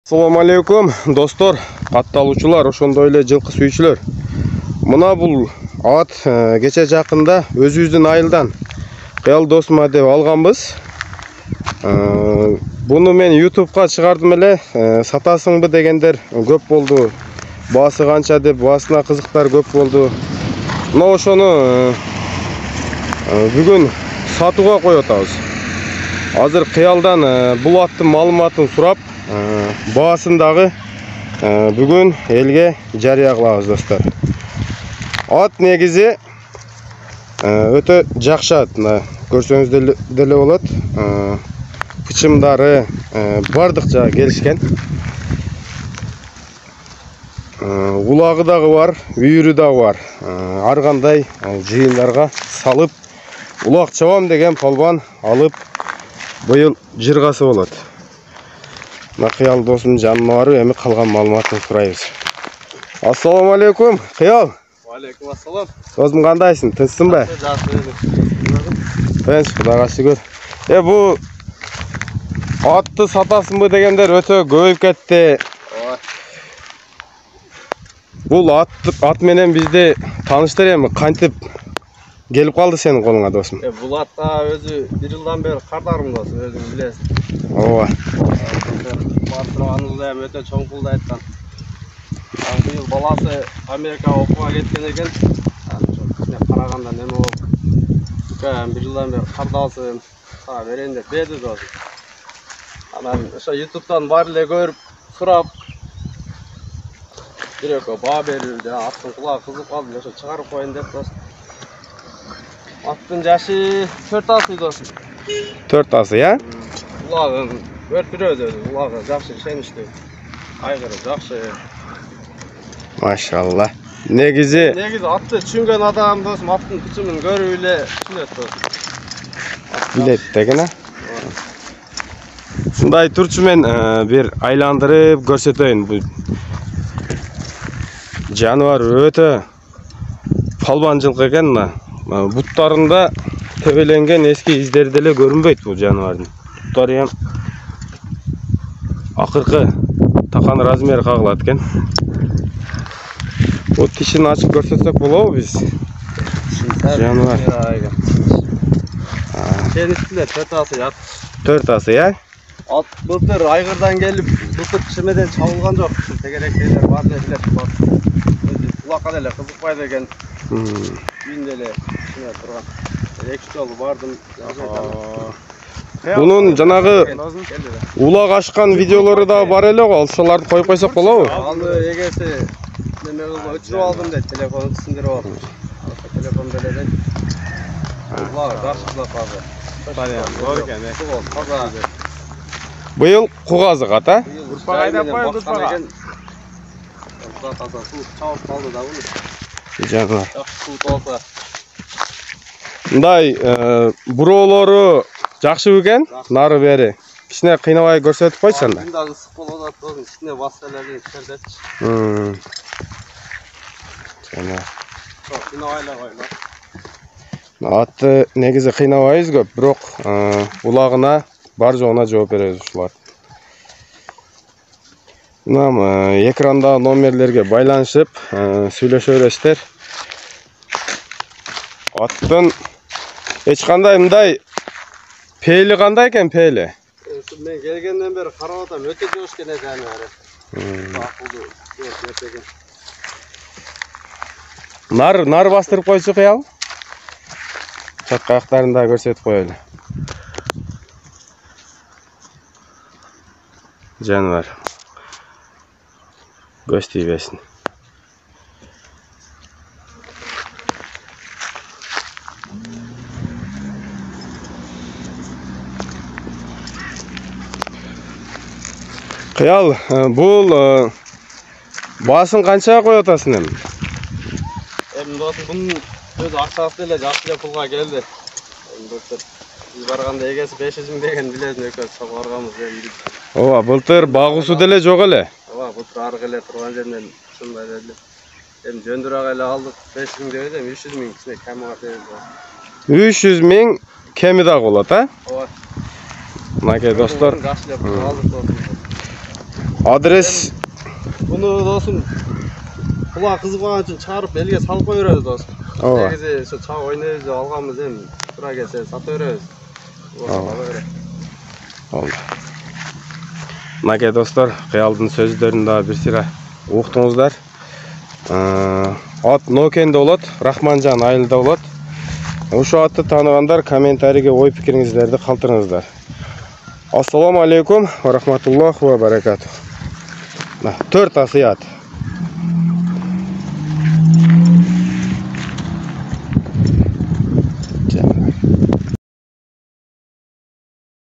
Assalamu alaikum dostlar, катталуучулар, ошондой эле жылкы сүйүүчүлөр. Мына бул ат кече жакында өзүбүздүн айылдан кыял досума деп алганбыз. Буну мен YouTube'га чыгардым эле, сатасыңбы дегендер көп болду. Баасы канча деп баасына кызыктар көп болду. Мына ошону бүгүн сатууга коюп атабыз. Азыр кыялдан бул аттын маалыматын сурап, баасын дагы бүгүн элге жарыя кылабыз достор. Ат негизи өтө жакшы ат, көрсөңүз деле болот. Кычымдары бардык жагы келишкен. Улагы дагы бар, үйүрү дагы бар. Ар кандай жыйындарга салып улак чабам деген полбан алып быйыл жыргасы болот. Кыял досумдун жанына барып, эми калган маалыматын сурайбыз. Ассаламу алейкум, Кыял. Алейкум ассалам. Досум кандайсың? Тынчсыңбы? Тынч, Кудайга шүгүр. Бу атты сатасыңбы дегендер өтө көбөйүп кетти. Бул ат менен бизди тааныштыр эми кантип келип калды сенин колуңа досум? Бул атта өзү 1 жылдан бери кардарым досум, өзүң билесиң. Ооба. Бартырганыбызда эми өтө чоң пулду айткан. Быйыл баласы Америкага окууга кеткен экен. Ошо караганда неме болуп, 1 жылдан бери кардалсын, берейин деп берди досум. Анан ошо YouTube'дан бар эле көрүп, сурап, бирөккө баа берип, жана аттын кулагы кызып калды, ошо чыгарып коеюн деп досум. Аттын жашы 4 асы досум. 4 асы, я? Улагын өртүрөдү, улагы жакшы ишеничтүү. Айгыры жакшы. Машалла. Негизи атты түшүнгөн адам досум, аттын кычымын көрүп эле түшүнөт досум. Билет деген, Мындай турчу мен бир айландырып көрсөтөйүн. Бул жаныбар өтө полбан жылкы экен. Буттарында тебеленген эски издери деле көрүнбөйт бул жаныбардын. Буттары эм акыркы такан размер кагылат экен. Вот тишин ачып көрсөтсөк болобу биз? Жаныбар. Сенистилер 4 асы ат. 4 асы, я? Ат былтыр айгырдан келип, былтыр чимеден чабылган жок. Тегеректейлер бар эле билет. Улакка деле кызыкпайт экен. Үйүндө эле чиме турган. 2 жолу бардым. Бунун жанагы улак ашкан видеолору да бар эле го, ошолорду коюп койсок болобу? Аны эгеси неме кылып өчүрүп алдым дейт, телефонун түшүндүрүп алдым. Телефон деле дейт. Улак жакшы улак азыр. Зор экен, Быйыл кугазык ат, Урпак айдап коюп урпага. Таза суу чабып калды да буну. Жаныбар. Жакшы суу толса. Мындай буроолору жакшы экен, нары бери. Кичине кыйнабай көрсөтүп койчу анда. Мында ысык болуп атат, досум, кичине басселерди ишкертечи. Жана. Кыйнабай эле койгула. Атты негизи кыйнабайбыз көп, бирок улагына бар жогуна жооп беребиз ушулар. Мына экрандагы номерлерге байланышып сүйлөшө бересиздер. Аттын эч кандай мындай пейли кандай экен, пейли? Мен келгенден бери карап атам, өтө жошкен экен ары. Акылдуу, өтө экен. Нар бастырып койчу Кыял. Чатка аяктарын да көрсөтүп коелу. Жаныбар. Көз тийбесин. Кыял, бул баасын канчага коюп атасың эми? Эми досум, бунун өзү акчасы деле жакшы эле пулга келди. Былтыр биз барганда эгеси 500 миң деген билесиң, экөөбүз чогуу барганбыз эми. Ооба, былтыр багуусу деле жок эле. Ооба, былтыр аркы эле турган жерден ушундай эле. Эми жөндүрөк эле алдык, 500 миң деп элем, 300 миң кичине кеми бар деп. 300 миң кеми дагы болот, Ооба. Мынакей достор. Адрес Bunu dostum kulağa kızıkman için çağırıp elge salıp koyuyoruz dostum. Ооба. Негизи şu çağ oynayız algamız hem sıra gelse satıyoruz. Oldu. Nake dostlar, Kıyaldın sözlerini daha bir sıra uqtыңыздар. At Нокенде болот, Рахманжан айылда болот. Ошо атты тааныгандар комментарийге ой пикириңиздерди калтырыңыздар. Ассаламу алейкум ва рахматуллахи ва баракатух. 4 асыят.